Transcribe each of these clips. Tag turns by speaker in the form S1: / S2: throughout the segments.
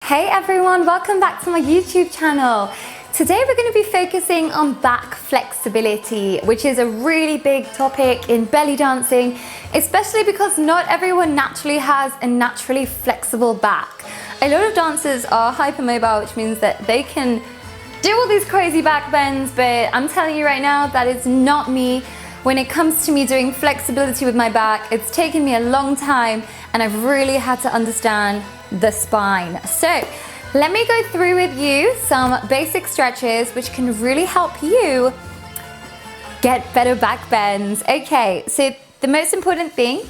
S1: Hey everyone, welcome back to my YouTube channel. Today we're going to be focusing on back flexibility, which is a really big topic in belly dancing, especially because not everyone naturally has a naturally flexible back. A lot of dancers are hypermobile, which means that they can do all these crazy back bends, but I'm telling you right now, that is not me. When it comes to me doing flexibility with my back, it's taken me a long time and I've really had to understand the spine. So let me go through with you some basic stretches which can really help you get better back bends. Okay, so the most important thing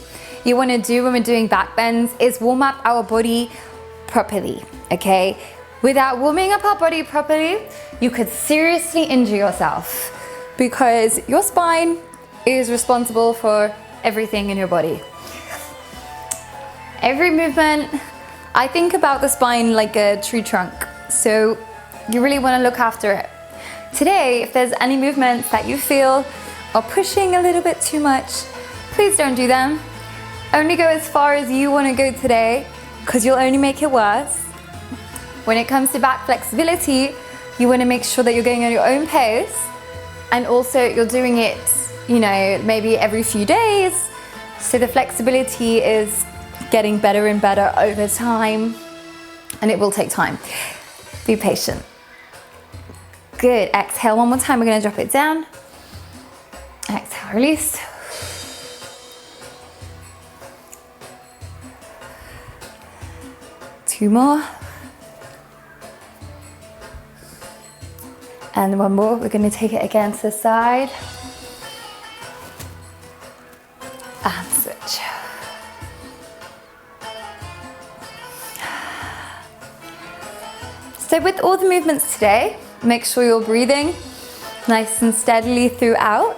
S1: you want to do when we're doing back bends is warm up our body properly, okay? Without warming up our body properly, you could seriously injure yourself because your spine is responsible for everything in your body. Every movement, I think about the spine like a tree trunk, so you really want to look after it. Today, if there's any movements that you feel are pushing a little bit too much, please don't do them. Only go as far as you want to go today, because you'll only make it worse. When it comes to back flexibility, you want to make sure that you're going at your own pace, and also you're doing it, you know, maybe every few days, so the flexibility is getting better and better over time, and it will take time. Be patient. Good. Exhale one more time. We're going to drop it down. Exhale, release. Two more. And one more. We're going to take it again to the side. And switch. So with all the movements today, make sure you're breathing nice and steadily throughout.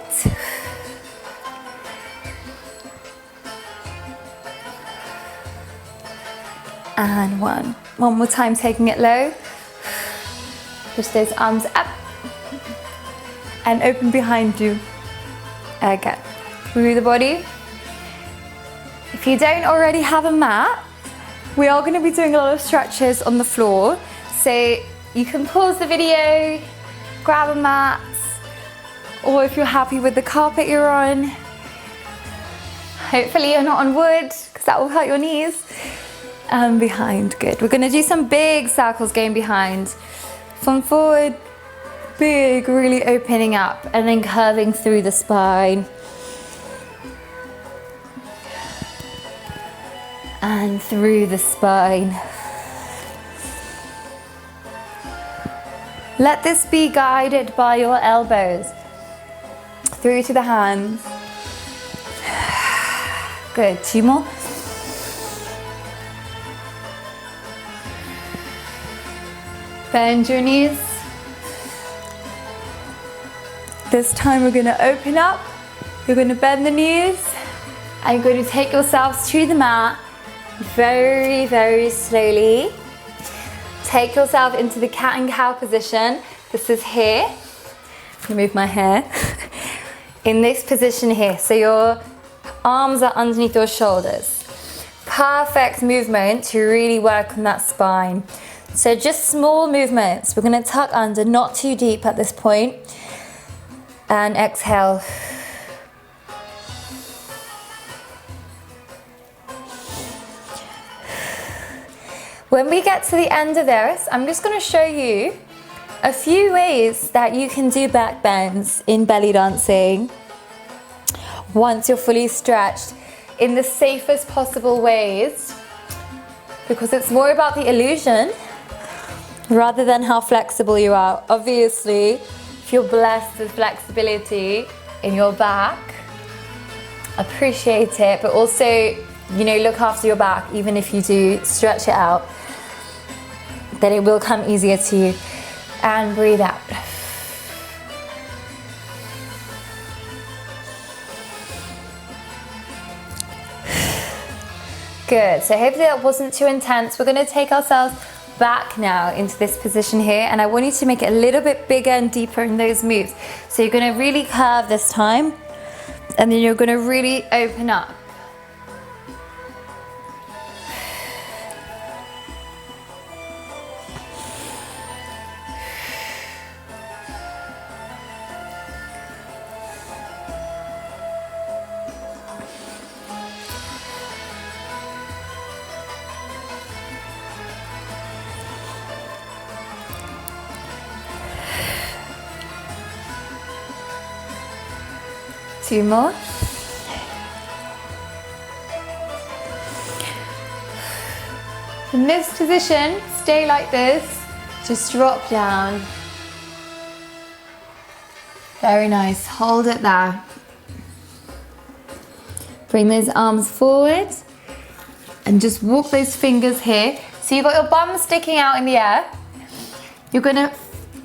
S1: And one more time, taking it low. Push those arms up and open behind you. Again, through the body. If you don't already have a mat, we are going to be doing a lot of stretches on the floor. So you can pause the video, grab a mat, or if you're happy with the carpet you're on, hopefully you're not on wood because that will hurt your knees. And behind, good. We're going to do some big circles going behind. From forward, big, really opening up and then curving through the spine. And through the spine. Let this be guided by your elbows through to the hands. Good, two more. Bend your knees. This time we're going to open up. You're going to bend the knees. And you're going to take yourselves to the mat very, very slowly. Take yourself into the cat and cow position. This is here. I'm gonna move my hair. In this position here. So your arms are underneath your shoulders. Perfect movement to really work on that spine. So just small movements. We're gonna tuck under, not too deep at this point. And exhale. When we get to the end of this, I'm just going to show you a few ways that you can do back bends in belly dancing once you're fully stretched in the safest possible ways, because it's more about the illusion rather than how flexible you are. Obviously, if you're blessed with flexibility in your back, appreciate it, but also, you know, look after your back. Even if you do stretch it out, then it will come easier to you. And breathe out. Good, so hopefully that wasn't too intense. We're gonna take ourselves back now into this position here, and I want you to make it a little bit bigger and deeper in those moves. So you're gonna really curve this time, and then you're gonna really open up. 2 more. In this position, stay like this, just drop down. Very nice, hold it there. Bring those arms forward and just walk those fingers here. So you've got your bum sticking out in the air. You're gonna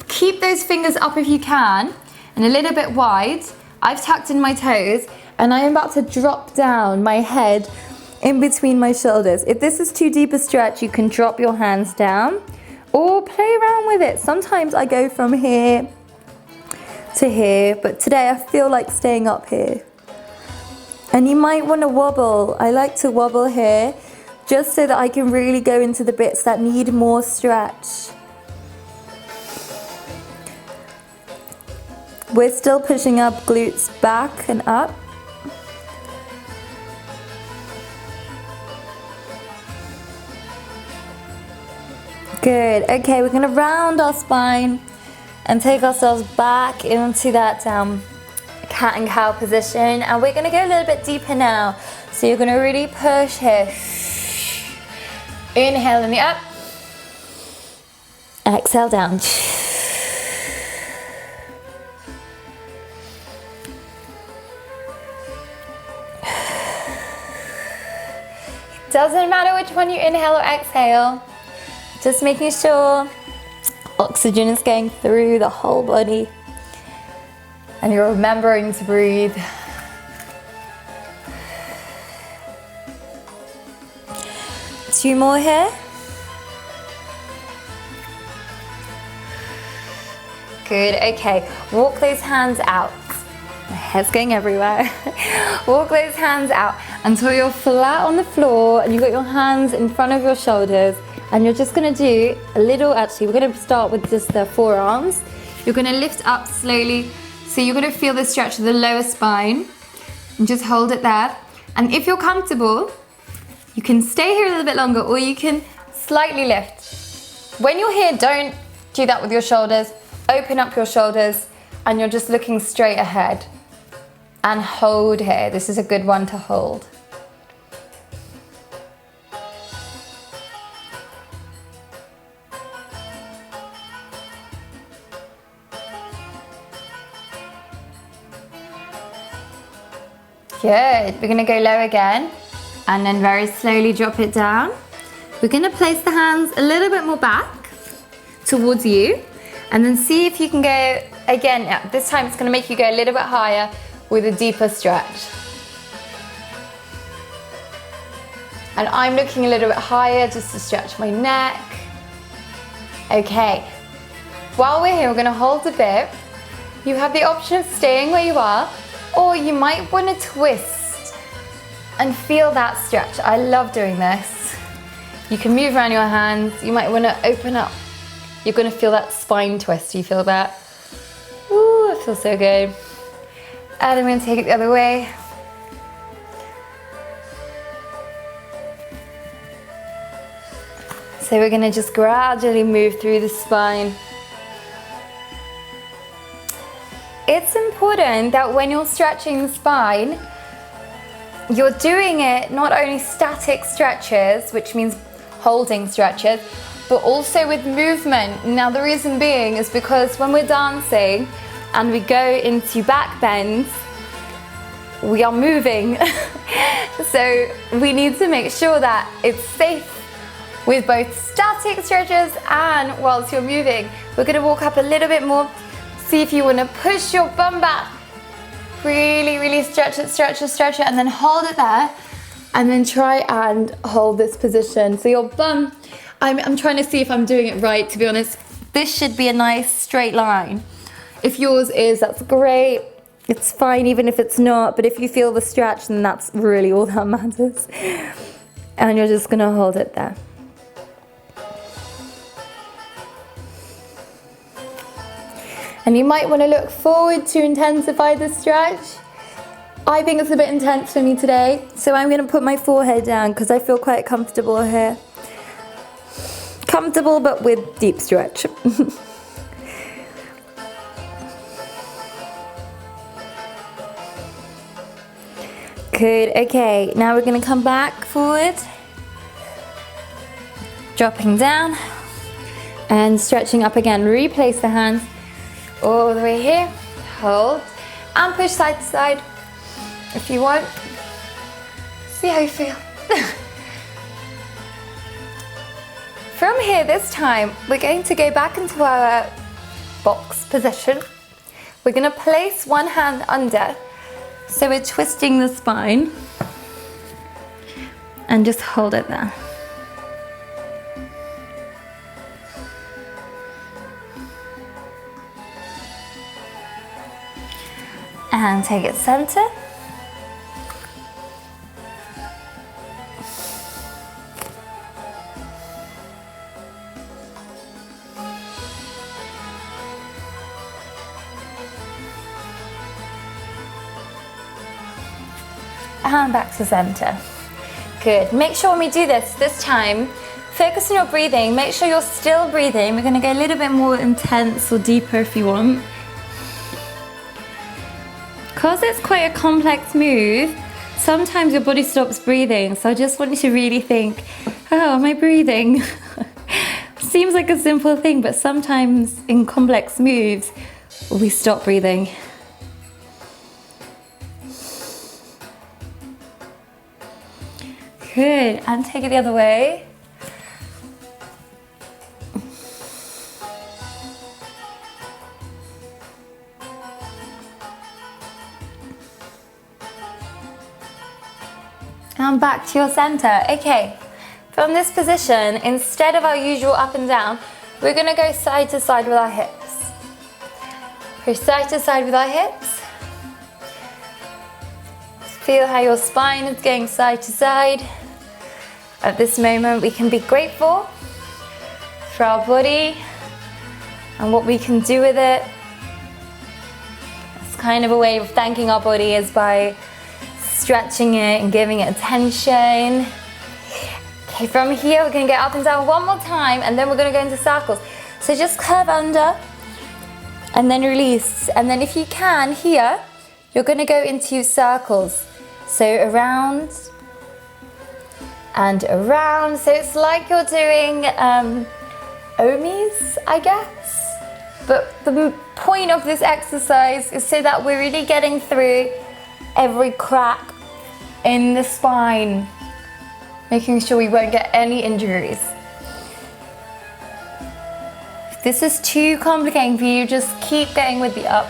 S1: keep those fingers up if you can and a little bit wide. I've tucked in my toes and I'm about to drop down my head in between my shoulders. If this is too deep a stretch, you can drop your hands down or play around with it. Sometimes I go from here to here, but today I feel like staying up here. And you might want to wobble. I like to wobble here just so that I can really go into the bits that need more stretch. We're still pushing up glutes back and up. Good. Okay, we're gonna round our spine and take ourselves back into that cat and cow position, and we're gonna go a little bit deeper now. So you're gonna really push here. Inhale in the up. Exhale down. Doesn't matter which one you inhale or exhale. Just making sure oxygen is going through the whole body and you're remembering to breathe. Two more here. Good, okay. Walk those hands out. My head's going everywhere. Walk those hands out until you're flat on the floor and you've got your hands in front of your shoulders. And you're just gonna do a little, actually, we're gonna start with just the forearms. You're gonna lift up slowly. So you're gonna feel the stretch of the lower spine and just hold it there. And if you're comfortable, you can stay here a little bit longer or you can slightly lift. When you're here, don't do that with your shoulders. Open up your shoulders and you're just looking straight ahead. And hold here. This is a good one to hold. Good, we're gonna go low again and then very slowly drop it down. We're gonna place the hands a little bit more back towards you and then see if you can go again. This time it's gonna make you go a little bit higher with a deeper stretch. And I'm looking a little bit higher just to stretch my neck. Okay, while we're here, we're gonna hold a bit. You have the option of staying where you are, or you might want to twist and feel that stretch. I love doing this. You can move around your hands. You might want to open up. You're going to feel that spine twist. Do you feel that? Ooh, it feels so good. And I'm going to take it the other way. So we're going to just gradually move through the spine. It's important that when you're stretching the spine, you're doing it not only static stretches, which means holding stretches, but also with movement. Now the reason being is because when we're dancing and we go into back bends, we are moving. So we need to make sure that it's safe with both static stretches and whilst you're moving. We're gonna walk up a little bit more. See if you want to push your bum back. Really, really stretch it, stretch it, stretch it, and then hold it there. And then try and hold this position. So your bum, I'm trying to see if I'm doing it right, to be honest. This should be a nice straight line. If yours is, that's great. It's fine even if it's not, but if you feel the stretch, then that's really all that matters. And you're just gonna hold it there. And you might want to look forward to intensify the stretch. I think it's a bit intense for me today, so I'm going to put my forehead down because I feel quite comfortable here. Comfortable but with deep stretch. Good, okay, now we're gonna come back forward, dropping down and stretching up again. Replace the hands all the way here, hold, and push side to side if you want. See how you feel. From here, this time, we're going to go back into our box position. We're gonna place one hand under, so we're twisting the spine, and just hold it there. And take it center. And back to center. Good. Make sure when we do this time, focus on your breathing. Make sure you're still breathing. We're going to go a little bit more intense or deeper if you want. Because it's quite a complex move, sometimes your body stops breathing. So I just want you to really think, oh, am I breathing? Seems like a simple thing, but sometimes in complex moves, we stop breathing. Good, and take it the other way. And back to your center. Okay, from this position, instead of our usual up and down, we're gonna go side to side with our hips. Push side to side with our hips. Feel how your spine is going side to side. At this moment, we can be grateful for our body and what we can do with it. It's kind of a way of thanking our body is by stretching it and giving it attention. Okay, from here, we're gonna get up and down one more time, and then we're gonna go into circles. So just curve under and then release. And then if you can, here, you're gonna go into circles. So around and around. So it's like you're doing Omis, I guess. But the point of this exercise is so that we're really getting through every crack in the spine, making sure we won't get any injuries. If this is too complicating for you, just keep going with the up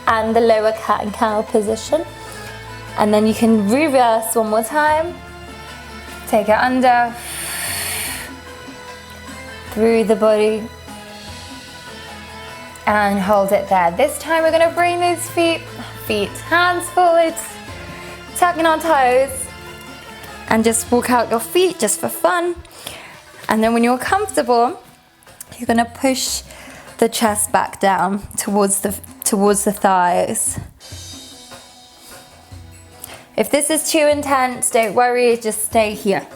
S1: and the lower cat and cow position. And then you can reverse one more time. Take it under, through the body, and hold it there. This time we're gonna bring these hands forward, tucking our toes, and just walk out your feet just for fun. And then when you're comfortable, you're gonna push the chest back down towards the thighs. If this is too intense, don't worry, just stay here.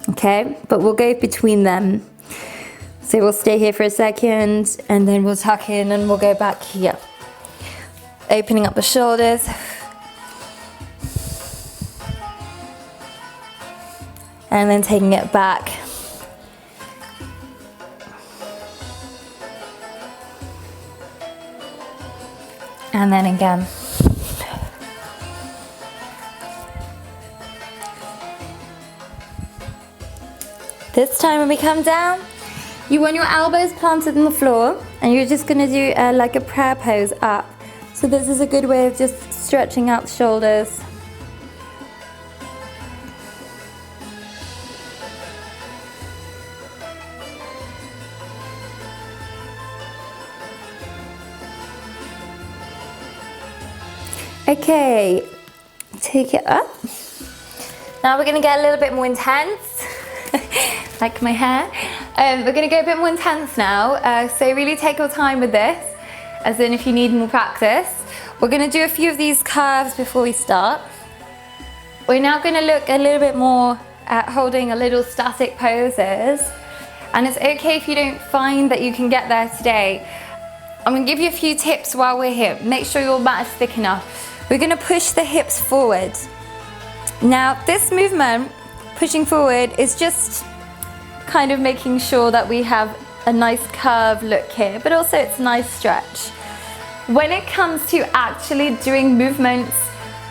S1: Okay, but we'll go between them. So we'll stay here for a second, and then we'll tuck in and we'll go back here. Opening up the shoulders. And then taking it back. And then again. This time when we come down, you want your elbows planted on the floor, and you're just gonna do like a prayer pose up. So this is a good way of just stretching out the shoulders. Okay, take it up. Now we're gonna get a little bit more intense. Like my hair. We're gonna go a bit more intense now. So really take your time with this, as in if you need more practice. We're gonna do a few of these curves before we start. We're now gonna look a little bit more at holding a little static poses. And it's okay if you don't find that you can get there today. I'm gonna give you a few tips while we're here. Make sure your mat is thick enough. we're gonna push the hips forward. Now, this movement, pushing forward, is just kind of making sure that we have a nice curve look here, but also it's a nice stretch. When it comes to actually doing movements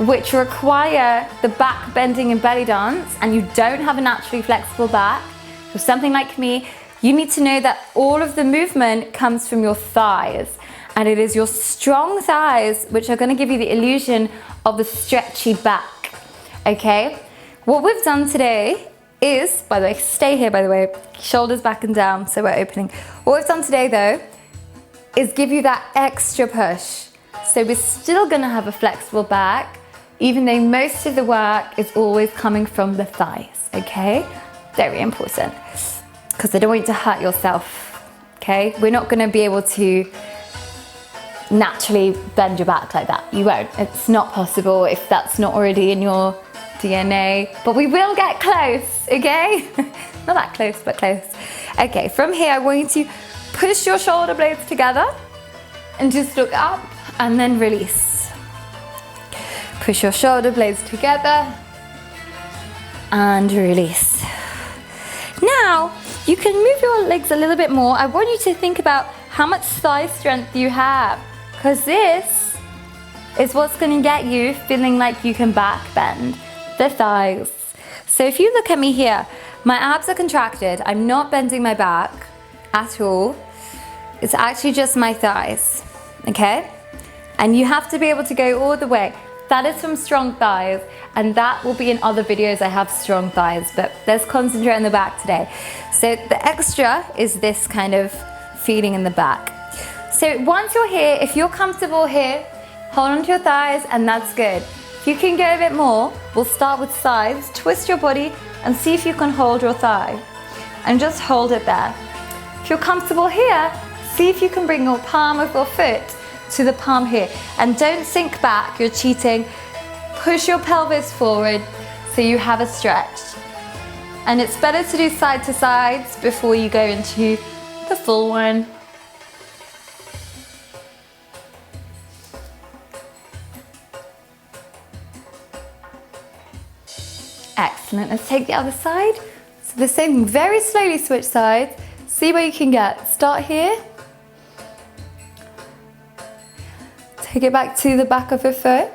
S1: which require the back bending in belly dance, and you don't have a naturally flexible back, for something like me, you need to know that all of the movement comes from your thighs, and it is your strong thighs which are going to give you the illusion of the stretchy back. Okay, what we've done today is, by the way, stay here by the way, shoulders back and down so we're opening. What we've done today though is give you that extra push. So we're still going to have a flexible back, even though most of the work is always coming from the thighs. Okay, very important, because I don't want you to hurt yourself. Okay, we're not going to be able to naturally bend your back like that. You won't. It's not possible if that's not already in your DNA, but we will get close, okay? Not that close, but close. Okay, from here I want you to push your shoulder blades together and just look up and then release. Push your shoulder blades together and release. Now, you can move your legs a little bit more. I want you to think about how much thigh strength you have, because this is what's going to get you feeling like you can back bend the thighs. So if you look at me here, my abs are contracted. I'm not bending my back at all. It's actually just my thighs, okay? And you have to be able to go all the way. That is from strong thighs, and that will be in other videos I have strong thighs, but let's concentrate on the back today. So the extra is this kind of feeling in the back. So once you're here, if you're comfortable here, hold on to your thighs, and that's good. If you can go a bit more, we'll start with sides. Twist your body and see if you can hold your thigh. And just hold it there. If you're comfortable here, see if you can bring your palm of your foot to the palm here. And don't sink back, you're cheating. Push your pelvis forward so you have a stretch. And it's better to do side to sides before you go into the full one. Excellent, let's take the other side. So the same, very slowly switch sides. See where you can get. Start here. Take it back to the back of your foot.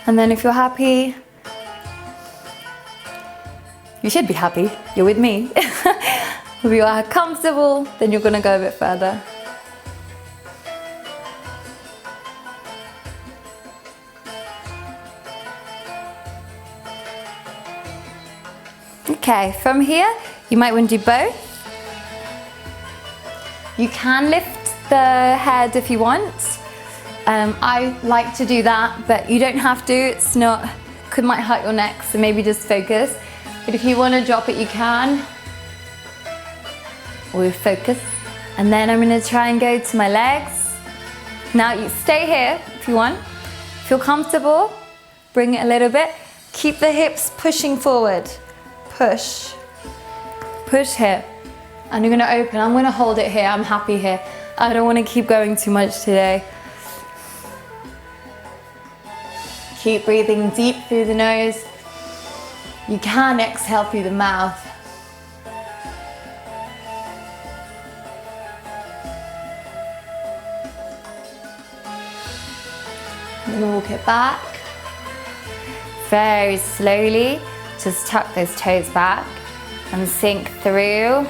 S1: And then if you're happy, you should be happy, you're with me. If you are comfortable, then you're gonna go a bit further. Okay, from here, you might want to do both. You can lift the head if you want. I like to do that, but you don't have to. It's not, might hurt your neck, so maybe just focus. But if you want to drop it, you can. Or focus. And then I'm going to try and go to my legs. Now you stay here if you want. Feel comfortable, bring it a little bit. Keep the hips pushing forward. Push. Push here. And you're going to open. I'm going to hold it here. I'm happy here. I don't want to keep going too much today. Keep breathing deep through the nose. You can exhale through the mouth. And then walk it back. Very slowly. Just tuck those toes back and sink through.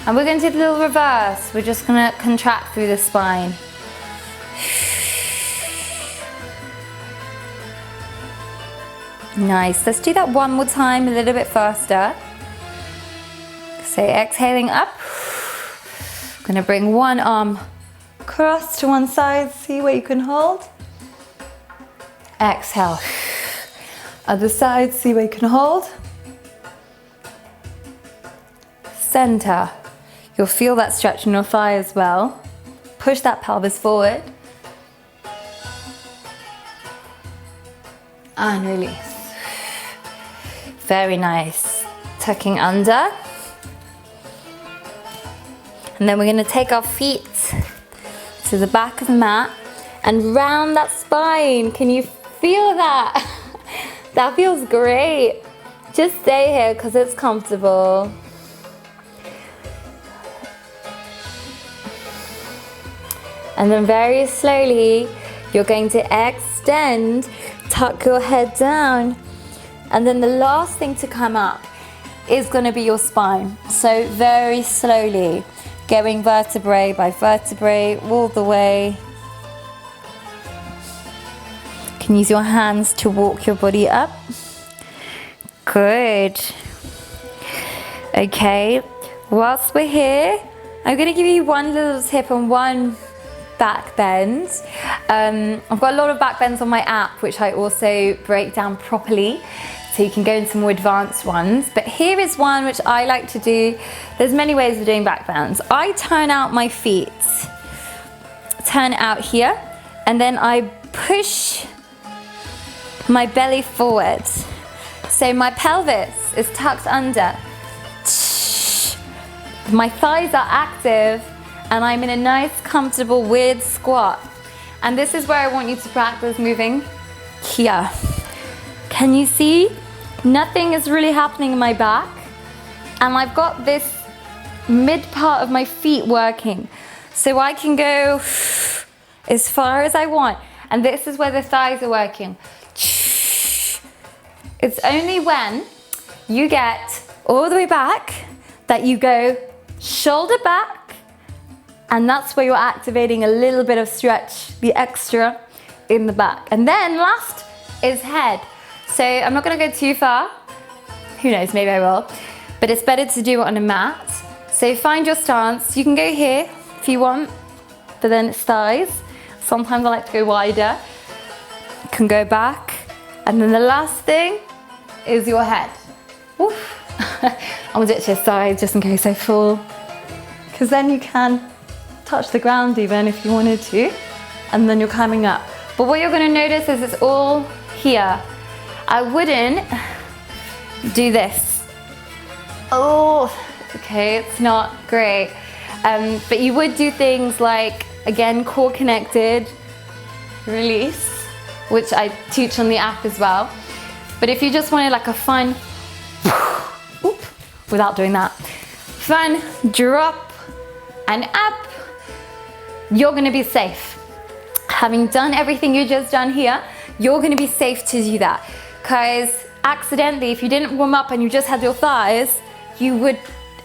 S1: And we're going to do a little reverse. We're just going to contract through the spine. Nice. Let's do that one more time, a little bit faster. So exhaling up. I'm going to bring one arm across to one side. See where you can hold. Exhale. Other side, see where you can hold. Center. You'll feel that stretch in your thigh as well. Push that pelvis forward. And release. Very nice. Tucking under. And then we're going to take our feet to the back of the mat and round that spine. Can you feel that? That feels great. Just stay here because it's comfortable. And then very slowly, you're going to extend, tuck your head down. And then the last thing to come up is going to be your spine. So very slowly, going vertebrae by vertebrae all the way. You can use your hands to walk your body up. Good. Okay, whilst we're here, I'm going to give you one little tip on one back bend. I've got a lot of back bends on my app, which I also break down properly, so you can go into more advanced ones. But here is one which I like to do. There's many ways of doing back bends. I turn out my feet, turn out here, and then I push my belly forward. So my pelvis is tucked under. My thighs are active, and I'm in a nice, comfortable, weird squat. And this is where I want you to practice moving here. Can you see? Nothing is really happening in my back. And I've got this mid part of my feet working. So I can go as far as I want. And this is where the thighs are working. It's only when you get all the way back that you go shoulder back. And that's where you're activating a little bit of stretch, the extra in the back. And then last is head. So I'm not gonna go too far. Who knows, maybe I will. But it's better to do it on a mat. So find your stance. You can go here if you want, but then it's thighs. Sometimes I like to go wider. You can go back. And then the last thing is your head. Oof. I'm gonna do it to your side just in case I fall. Because then you can touch the ground even if you wanted to, and then you're coming up. But what you're going to notice is it's all here. I wouldn't do this. Oh, okay, it's not great. But you would do things like, again, core connected, release, which I teach on the app as well. But if you just wanted like a fun, without doing that, fun drop and up, you're going to be safe. Having done everything you just done here, you're going to be safe to do that. Because accidentally, if you didn't warm up and you just had your thighs, you would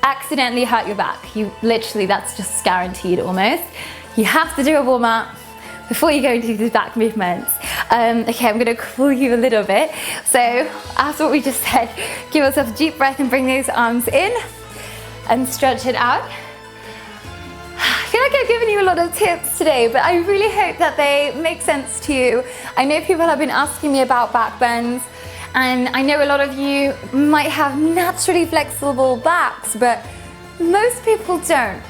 S1: accidentally hurt your back. You literally, that's just guaranteed almost. You have to do a warm up before you go into the back movements. Okay, I'm going to cool you a little bit. So after what we just said, give yourself a deep breath and bring those arms in and stretch it out. I feel like I've given you a lot of tips today, but I really hope that they make sense to you. I know people have been asking me about back bends, and I know a lot of you might have naturally flexible backs, but most people don't.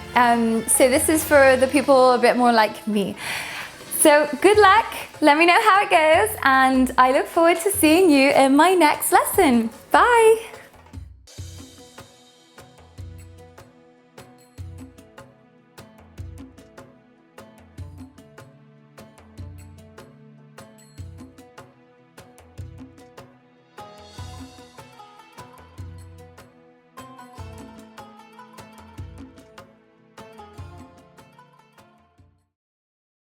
S1: So this is for the people a bit more like me. So good luck, let me know how it goes, and I look forward to seeing you in my next lesson. Bye.